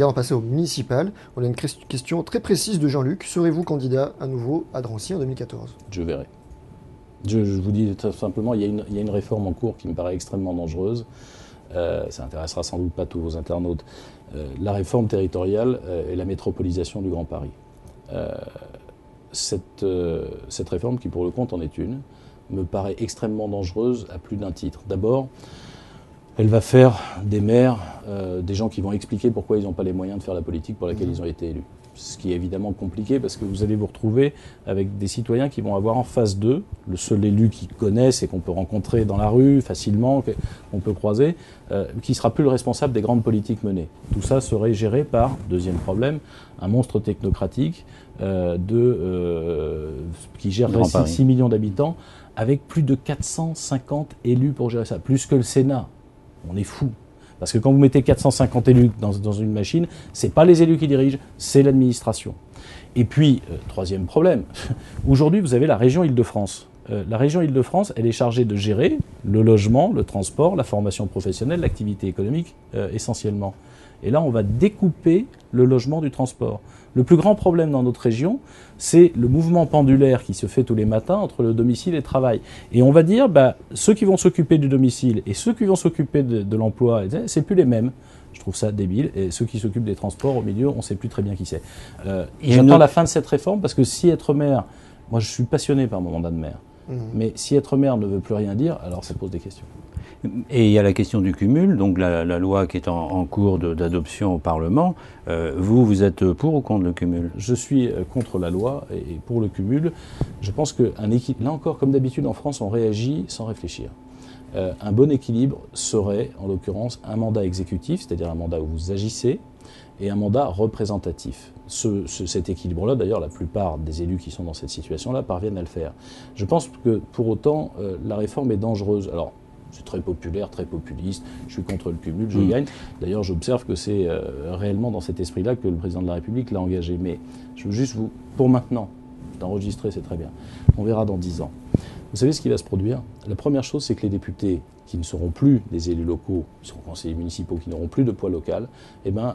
On va passer au municipal. On a une question très précise de Jean-Luc. Serez-vous candidat à nouveau à Drancy en 2014? Je verrai. Je vous dis tout simplement, il y a une réforme en cours qui me paraît extrêmement dangereuse. Ça intéressera sans doute pas tous vos internautes. La réforme territoriale et la métropolisation du Grand Paris. Cette réforme, qui pour le compte en est une, me paraît extrêmement dangereuse à plus d'un titre. D'abord, elle va faire des maires des gens qui vont expliquer pourquoi ils n'ont pas les moyens de faire la politique pour laquelle ils ont été élus. Ce qui est évidemment compliqué parce que vous allez vous retrouver avec des citoyens qui vont avoir en face d'eux, le seul élu qu'ils connaissent et qu'on peut rencontrer dans la rue facilement, qu'on peut croiser, qui sera plus le responsable des grandes politiques menées. Tout ça serait géré par, deuxième problème, un monstre technocratique qui gérerait 6 millions d'habitants avec plus de 450 élus pour gérer ça, plus que le Sénat. On est fou. Parce que quand vous mettez 450 élus dans une machine, ce n'est pas les élus qui dirigent, c'est l'administration. Et puis, troisième problème, aujourd'hui vous avez la région Île-de-France. La région Île-de-France, elle est chargée de gérer le logement, le transport, la formation professionnelle, l'activité économique essentiellement. Et là, on va découper le logement du transport. Le plus grand problème dans notre région, c'est le mouvement pendulaire qui se fait tous les matins entre le domicile et le travail. Et on va dire, ceux qui vont s'occuper du domicile et ceux qui vont s'occuper de l'emploi, c'est plus les mêmes. Je trouve ça débile. Et ceux qui s'occupent des transports au milieu, on ne sait plus très bien qui c'est. J'attends la fin de cette réforme parce que si être maire, moi je suis passionné par mon mandat de maire, mais si être maire ne veut plus rien dire, alors ça pose des questions. Et il y a la question du cumul, donc la loi qui est en cours d'adoption au Parlement. Vous êtes pour ou contre le cumul? Je suis contre la loi et pour le cumul. Je pense qu'un équilibre, là encore, comme d'habitude en France, on réagit sans réfléchir. Un bon équilibre serait, en l'occurrence, un mandat exécutif, c'est-à-dire un mandat où vous agissez, et un mandat représentatif. Cet équilibre-là, d'ailleurs, la plupart des élus qui sont dans cette situation-là parviennent à le faire. Je pense que, pour autant, la réforme est dangereuse. Alors, c'est très populaire, très populiste, je suis contre le cumul, je gagne. D'ailleurs, j'observe que c'est réellement dans cet esprit-là que le président de la République l'a engagé. Mais je veux juste pour maintenant, d'enregistrer, c'est très bien. On verra dans 10 ans. Vous savez ce qui va se produire? La première chose, c'est que les députés, qui ne seront plus des élus locaux, qui seront conseillers municipaux, qui n'auront plus de poids local,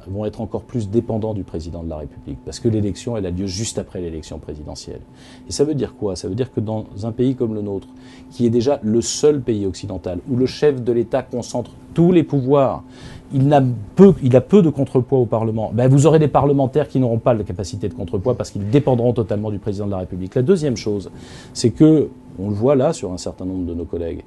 vont être encore plus dépendants du président de la République. Parce que l'élection, elle a lieu juste après l'élection présidentielle. Et ça veut dire quoi? Ça veut dire que dans un pays comme le nôtre, qui est déjà le seul pays occidental, où le chef de l'État concentre tous les pouvoirs, il a peu de contrepoids au Parlement. Vous aurez des parlementaires qui n'auront pas la capacité de contrepoids parce qu'ils dépendront totalement du président de la République. La deuxième chose, c'est que, on le voit là sur un certain nombre de nos collègues,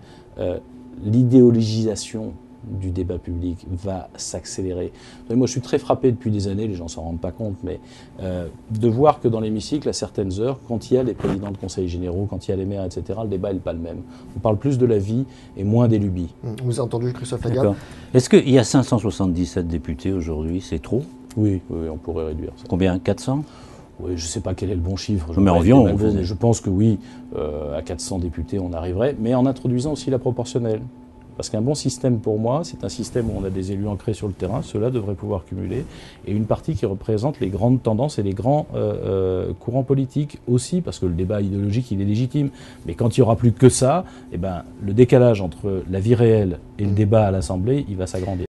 l'idéologisation du débat public va s'accélérer. Moi, je suis très frappé depuis des années, les gens ne s'en rendent pas compte, mais de voir que dans l'hémicycle, à certaines heures, quand il y a les présidents de conseils généraux, quand il y a les maires, etc., le débat n'est pas le même. On parle plus de la vie et moins des lubies. Vous avez entendu Christophe Lagarde? Est-ce qu'il y a 577 députés aujourd'hui? C'est trop? Oui, on pourrait réduire ça. Combien? 400? Oui, je ne sais pas quel est le bon chiffre. Mais environ. Mais je pense que oui, à 400 députés, on arriverait, mais en introduisant aussi la proportionnelle. Parce qu'un bon système, pour moi, c'est un système où on a des élus ancrés sur le terrain. Ceux-là devraient pouvoir cumuler. Et une partie qui représente les grandes tendances et les grands courants politiques aussi, parce que le débat idéologique, il est légitime. Mais quand il n'y aura plus que ça, le décalage entre la vie réelle et le débat à l'Assemblée, il va s'agrandir.